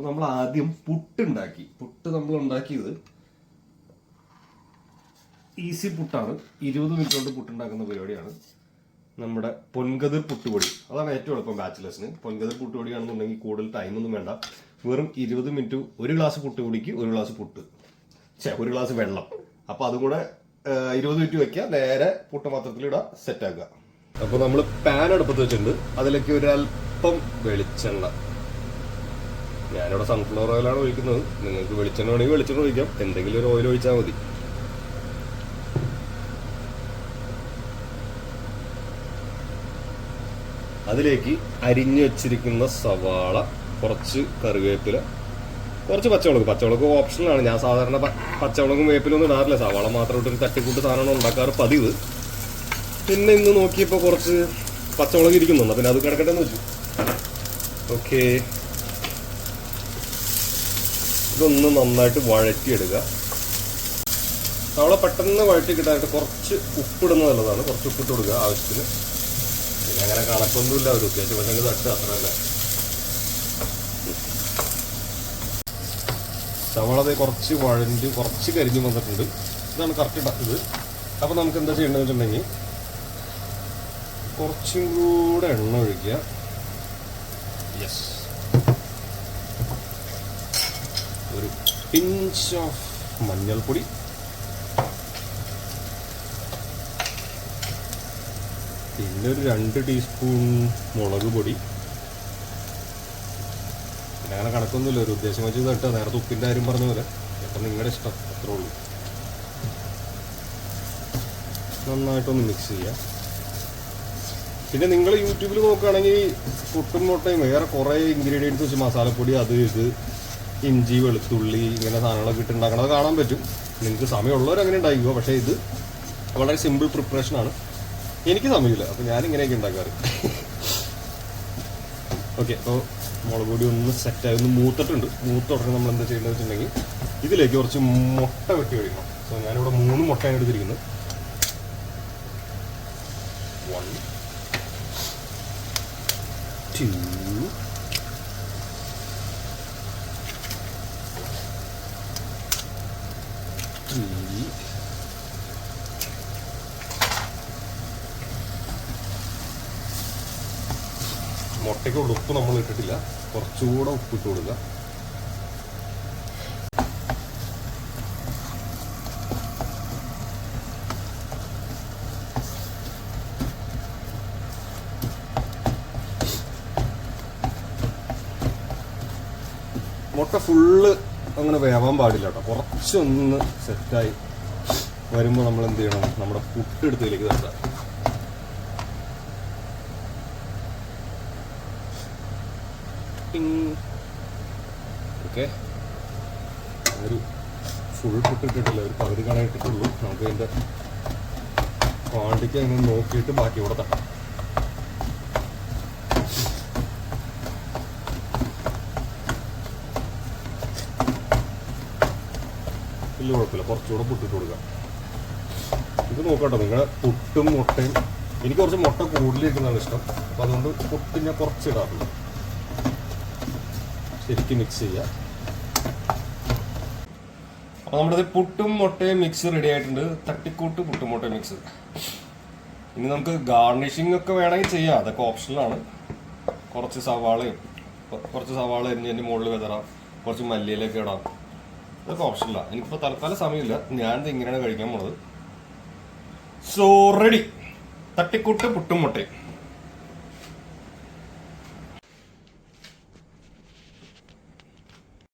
അപ്പോൾ നമ്മൾ ആദ്യം പുട്ടുണ്ടാക്കി. പുട്ട് നമ്മൾ ഉണ്ടാക്കിയത് ഈസി പുട്ടാണ്. 20 മിനിറ്റ് കൊണ്ട് പുട്ടുണ്ടാക്കുന്ന പരിപാടിയാണ്. നമ്മുടെ പൊൻകതിർ പുട്ടുപൊടി, അതാണ് ഏറ്റവും എളുപ്പം ബാച്ചിലേഴ്സിന്. പൊൻകതിർ പുട്ടുപൊടിയാണെന്നുണ്ടെങ്കിൽ കൂടുതൽ ടൈമൊന്നും വേണ്ട. വെറും 20 മിനിറ്റ്, ഒരു ഗ്ലാസ് പുട്ടുപൊടിക്ക് ഒരു ഗ്ലാസ് പുട്ട്, ഒരു ഗ്ലാസ് വെള്ളം. അപ്പോൾ അതും കൂടെ 20 മിനിറ്റ് വെക്കുക, നേരെ പുട്ടുപാത്രത്തിലിടുക, സെറ്റാക്കുക. അപ്പോൾ നമ്മൾ പാൻ അടുപ്പത്ത് വെച്ചിട്ടുണ്ട്. അതിലേക്ക് ഒരല്പം വെളിച്ചെണ്ണ, ഞാനിവിടെ സൺഫ്ലവർ ഓയിലാണ് ഒഴിക്കുന്നത്. നിങ്ങൾക്ക് വെളിച്ചെണ്ണ വേണമെങ്കിൽ വെളിച്ചെണ്ണ ഒഴിക്കാം, എന്തെങ്കിലും ഒരു ഓയിൽ ഒഴിച്ചാൽ മതി. അതിലേക്ക് അരിഞ്ഞു വെച്ചിരിക്കുന്ന സവാള, കുറച്ച് കറിവേപ്പില, കുറച്ച് പച്ചമുളക് ഓപ്ഷനിലാണ്. ഞാൻ സാധാരണ പച്ചമുളകും വേപ്പിലൊന്നും ഇടാറില്ല, സവാള മാത്രം ഇട്ടൊരു തട്ടിക്കൂട്ട് സാധനമാണ് ഉണ്ടാക്കാറ് പതിവ്. പിന്നെ ഇന്ന് നോക്കിയപ്പോൾ കുറച്ച് പച്ചമുളക് ഇരിക്കുന്നുണ്ട്, പിന്നെ അത് കിടക്കട്ടെ എന്ന് വെച്ചു. ഓക്കെ, ഇതൊന്ന് നന്നായിട്ട് വഴറ്റിയെടുക്കുക. സവാള പെട്ടെന്ന് വഴറ്റി കിട്ടാനായിട്ട് കുറച്ച് ഉപ്പിടുന്നത് നല്ലതാണ്. കുറച്ച് ഉപ്പിട്ട് കൊടുക്കുക ആവശ്യത്തിന്. പിന്നെ അങ്ങനെ കണക്കൊന്നുമില്ല, ഒരു ഉദ്ദേശം പക്ഷേ തട്ട് അത്രയല്ല. സവാള കുറച്ച് വഴഞ്ഞ് കുറച്ച് കരിഞ്ഞ് വന്നിട്ടുണ്ട്. ഇതാണ് കറക്റ്റ് ഇത്. അപ്പോൾ നമുക്ക് എന്താ ചെയ്യേണ്ടതെന്ന് വെച്ചിട്ടുണ്ടെങ്കിൽ കുറച്ചും കൂടെ എണ്ണ ഒഴിക്കുക. യെസ്, ഒരു പിഞ്ച് ഓഫ് മഞ്ഞൾപ്പൊടി, പിന്നെ ഒരു 2 ടീസ്പൂൺ മുളക് പൊടി. പിന്നെ അങ്ങനെ കണക്കൊന്നുമില്ല, ഒരു ഉദ്ദേശം വെച്ച് തട്ടുക. നേരത്തെ ഉപ്പിൻ്റെ കാര്യം പറഞ്ഞ പോലെ, അപ്പം നിങ്ങളുടെ ഇഷ്ടം, അത്രേ ഉള്ളൂ. നന്നായിട്ടൊന്ന് മിക്സ് ചെയ്യുക. പിന്നെ നിങ്ങൾ യൂട്യൂബിൽ നോക്കുകയാണെങ്കിൽ പുട്ടും മുട്ടയും വേറെ കുറേ ഇൻഗ്രീഡിയൻസ് വെച്ച് മസാലപ്പൊടി, അത് ഇത്, ഇഞ്ചി വെളുത്തുള്ളി ഇങ്ങനെ സാധനങ്ങളൊക്കെ ഇട്ടുണ്ടാക്കണത് കാണാൻ പറ്റും. നിങ്ങൾക്ക് സമയമുള്ളവർ അങ്ങനെ ഉണ്ടാക്കിക്കോ. പക്ഷേ ഇത് വളരെ സിമ്പിൾ പ്രിപ്പറേഷനാണ്. എനിക്ക് സമയമില്ല, അപ്പോൾ ഞാനിങ്ങനെയൊക്കെ ഉണ്ടാക്കാറ്. ഓക്കെ, അപ്പോൾ മുളക് പൊടി ഒന്ന് സെറ്റായി ഒന്ന് മൂത്തിട്ടുണ്ട്. മൂത്തോടനെ നമ്മൾ എന്താ ചെയ്യേണ്ടത് വെച്ചിട്ടുണ്ടെങ്കിൽ ഇതിലേക്ക് കുറച്ച് മുട്ട വെട്ടി ഒഴിക്കണം. സോ ഞാനിവിടെ 3 മുട്ടയാണ് എടുത്തിരിക്കുന്നത്. 1 2 3 മുട്ടയ്ക്കുള്ള ഉപ്പ് നമ്മൾ ഇട്ടിട്ടില്ല, കുറച്ചുകൂടെ ഉപ്പിട്ട് കൊടുക്കുക. മുട്ട ഫുള്ള് അങ്ങനെ വേവാൻ പാടില്ല കേട്ടോ. കുറച്ചൊന്ന് സെറ്റായി വരുമ്പോൾ നമ്മൾ എന്ത് ചെയ്യണം, നമ്മുടെ പുട്ടെടുത്തതിലേക്ക് തട്ടാം. ഓക്കെ, ഒരു ഫുൾ പുട്ടിട്ടിട്ടില്ല, ഒരു പകുതി കണ ഇട്ടിട്ടുള്ളൂ. നമുക്ക് അതിൻ്റെ ക്വാണ്ടിറ്റി അങ്ങനെ നോക്കിയിട്ട് ബാക്കി ഇവിടെ തട്ടാം. വലിയ കുഴപ്പമില്ല, കുറച്ചുകൂടെ പുട്ടിട്ട് കൊടുക്കാം. ഇത് നോക്കട്ടോ, നിങ്ങളുടെ പുട്ടും മുട്ടയും, എനിക്ക് കുറച്ച് മുട്ട കൂടുതലിരിക്കുന്നതാണ് ഇഷ്ടം, അപ്പോൾ അതുകൊണ്ട് പുട്ട് ഞാൻ കുറച്ച് ഇടാറുള്ളൂ. ശരിക്കും മിക്സ് ചെയ്യുക. അപ്പോൾ നമ്മുടെ പുട്ടും മുട്ടയും മിക്സ് റെഡി ആയിട്ടുണ്ട്. തട്ടിക്കൂട്ട് പുട്ടും മുട്ടയും മിക്സ്. ഇനി നമുക്ക് ഗാർണിഷിംഗ് ഒക്കെ വേണമെങ്കിൽ ചെയ്യാം, അതൊക്കെ ഓപ്ഷനിലാണ്. കുറച്ച് സവാള അരിഞ്ഞതിൻ്റെ മുകളിൽ വിതറാം, കുറച്ച് മല്ലിയിലൊക്കെ ഇടാം, അതൊക്കെ ഓപ്ഷനിലാണ്. എനിക്കിപ്പോൾ തൽക്കാലം സമയമില്ല, ഞാനിത് ഇങ്ങനെയാണ് കഴിക്കാൻ പോണത്. സോ റെഡി, തട്ടിക്കൂട്ട് പുട്ടും മുട്ടയും.